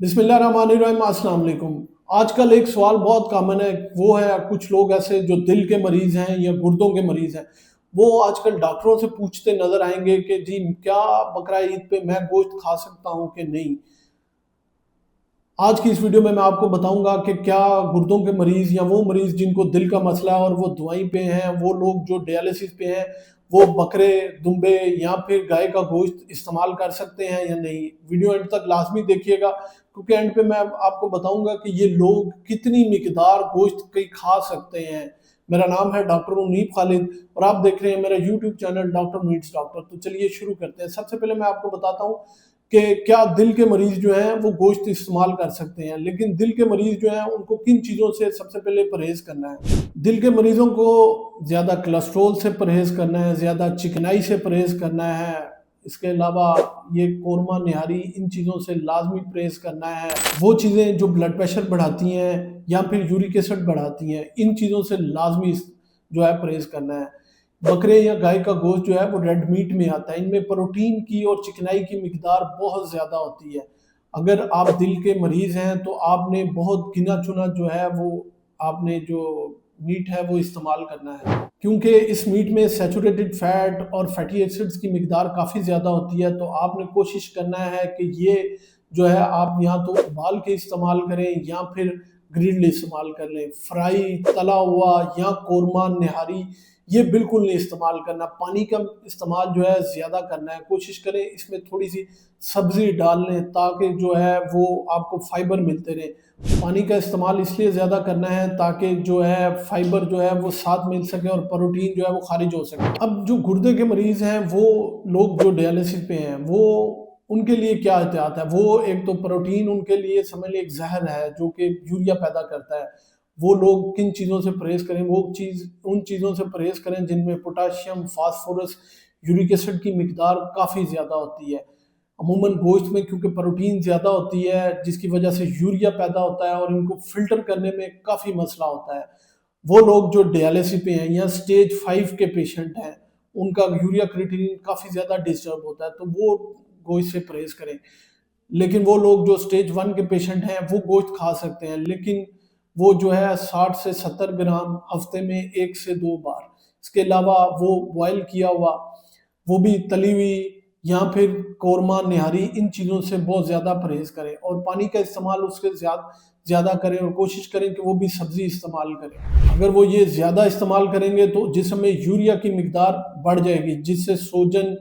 बिस्मिल्लाहिर्रहमानिर्रहीम, अस्सलाम वालेकुम। आजकल एक सवाल बहुत कॉमन है, वो है कुछ लोग ऐसे जो दिल के मरीज़ हैं या गुर्दों के मरीज़ हैं, वो आजकल डॉक्टरों से पूछते नज़र आएंगे कि जी क्या बकरा ईद पे मैं गोश्त खा सकता हूँ कि नहीं। आज की इस वीडियो में मैं आपको बताऊंगा कि क्या गुर्दों के मरीज़ या वो मरीज़ जिनको दिल का मसला है और वो दवाई पे हैं, वो लोग जो डायलिसिस पे हैं, वो बकरे, दुम्बे या फिर गाय का गोश्त इस्तेमाल कर सकते हैं या नहीं। वीडियो एंड तक लाजमी देखिएगा, क्योंकि एंड पे मैं आपको बताऊंगा कि ये लोग कितनी मिकदार गोश्त की खा सकते हैं। मेरा नाम है डॉक्टर मुनीब खालिद और आप देख रहे हैं मेरा YouTube channel doctor meets doctor. तो चलिए शुरू करते हैं। सबसे पहले मैं आपको बताता हूँ कि क्या दिल के मरीज जो हैं वो गोश्त इस्तेमाल कर सकते हैं, लेकिन दिल के मरीज जो हैं उनको किन चीज़ों से सबसे पहले परहेज करना है। दिल के मरीजों को ज़्यादा कोलेस्ट्रॉल से परहेज करना है, ज़्यादा चिकनाई से परहेज करना है। इसके अलावा ये कोरमा, निहारी, इन चीज़ों से लाजमी परहेज करना है। वो चीज़ें जो ब्लड प्रेशर बढ़ाती हैं या फिर यूरिक एसिड बढ़ाती हैं, इन चीज़ों से लाजमी जो है परहेज करना है। बकरे या गाय का गोश्त जो है वो रेड मीट में आता है। इनमें प्रोटीन की और चिकनाई की मिकदार बहुत ज़्यादा होती है। अगर आप दिल के मरीज़ हैं तो आपने बहुत गिना चुना जो है वो आपने जो मीट है वो इस्तेमाल करना है, क्योंकि इस मीट में सैचुरेटेड फैट और फैटी एसिड्स की मिकदार काफ़ी ज़्यादा होती है। तो आपने कोशिश करना है कि ये जो है आप या तो उबाल के इस्तेमाल करें या फिर ग्रिल्ड इस्तेमाल कर लें। फ्राई, तला हुआ या कोरमा, निहारी ये बिल्कुल नहीं इस्तेमाल करना। पानी का इस्तेमाल जो है ज़्यादा करना है। कोशिश करें इसमें थोड़ी सी सब्ज़ी डाल लें ताकि जो है वो आपको फाइबर मिलते रहे। पानी का इस्तेमाल इसलिए ज़्यादा करना है ताकि जो है फाइबर जो है वो साथ मिल सके और प्रोटीन जो है वो खारिज हो सके। अब जो गुर्दे के मरीज़ हैं, वो लोग जो डायलिसिस पे हैं, वो उनके लिए क्या एहतियात है। वो एक तो प्रोटीन उनके लिए समझ लीजिए एक जहर है जो कि यूरिया पैदा करता है। वो लोग किन चीज़ों से परहेज़ करें, उन चीज़ों से परहेज़ करें जिनमें पोटाशियम, फास्फोरस, यूरिक एसिड की मिकदार काफ़ी ज़्यादा होती है। अमूमन गोश्त में क्योंकि प्रोटीन ज़्यादा होती है, जिसकी वजह से यूरिया पैदा होता है और इनको फ़िल्टर करने में काफ़ी मसला होता है। वो लोग जो डायलिसिस पे हैं या स्टेज 5 के पेशेंट हैं, उनका यूरिया क्रिएटिनिन काफ़ी ज़्यादा डिस्टर्ब होता है, तो वो गोश्त से परहेज़ करें। लेकिन वो लोग जो स्टेज 1 के पेशेंट हैं, वो गोश्त खा सकते हैं, लेकिन वो जो है 60 से 70 ग्राम हफ्ते में 1 से 2 बार। इसके अलावा वो बॉयल किया हुआ, वो भी तली हुई या फिर कोरमा, निहारी, इन चीज़ों से बहुत ज़्यादा परहेज़ करें और पानी का इस्तेमाल उसके ज़्यादा करें और कोशिश करें कि वो भी सब्ज़ी इस्तेमाल करें। अगर वो ये ज़्यादा इस्तेमाल करेंगे तो जिस्म में यूरिया की मिकदार बढ़ जाएगी, जिससे सोजन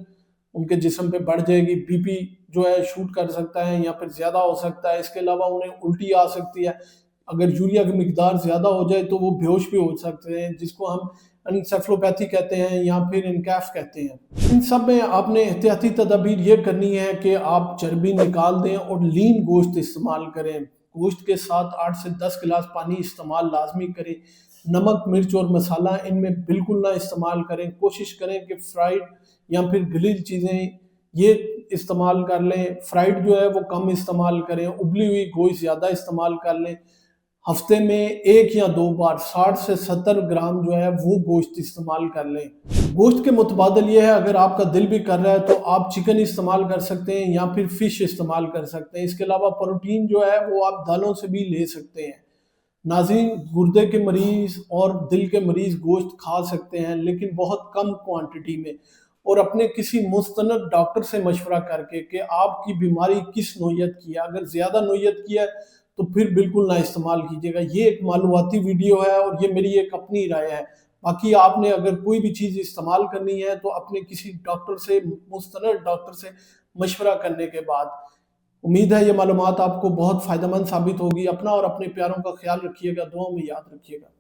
उनके जिस्म पे बढ़ जाएगी, बीपी जो है शूट कर सकता है या फिर ज़्यादा हो सकता है। इसके अलावा उन्हें उल्टी आ सकती है। अगर यूरिया की मिकदार ज़्यादा हो जाए तो वो बेहोश भी हो सकते हैं, जिसको हम एनसेफेलोपैथी कहते हैं या फिर इनकैफ कहते हैं। इन सब में आपने एहतियाती तदाबीर ये करनी है कि आप चर्बी निकाल दें और लीन गोश्त इस्तेमाल करें। गोश्त के साथ 8 से 10 गिलास पानी इस्तेमाल लाजमी करें। नमक, मिर्च और मसाला इनमें बिल्कुल ना इस्तेमाल करें। कोशिश करें कि फ्राइड या फिर ग्रिल चीज़ें ये इस्तेमाल कर लें। फ्राइड जो है वो कम इस्तेमाल करें। उबली हुई गोश्त ज़्यादा इस्तेमाल कर लें। हफ्ते में 1 या 2 बार 60 से 70 ग्राम जो है वो गोश्त इस्तेमाल कर लें। गोश्त के मुतबादल ये है, अगर आपका दिल भी कर रहा है तो आप चिकन इस्तेमाल कर सकते हैं या फिर फिश इस्तेमाल कर सकते हैं। इसके अलावा प्रोटीन जो है वो आप दालों से भी ले सकते हैं। नाज़रीन, गुर्दे के मरीज़ और दिल के मरीज़ गोश्त खा सकते हैं, लेकिन बहुत कम क्वांटिटी में और अपने किसी मुस्तनद डॉक्टर से मशवरा करके कि आपकी बीमारी किस नोयत की है। अगर ज़्यादा नोयत की है तो फिर बिल्कुल ना इस्तेमाल कीजिएगा। ये एक मालूमाती वीडियो है और ये मेरी एक अपनी राय है। बाकी आपने अगर कोई भी चीज़ इस्तेमाल करनी है तो अपने किसी डॉक्टर से, मुस्तनद डॉक्टर से मशवरा करने के बाद। उम्मीद है ये मालूमात आपको बहुत फ़ायदेमंद साबित होगी। अपना और अपने प्यारों का ख्याल रखिएगा, दुआओं में याद रखिएगा।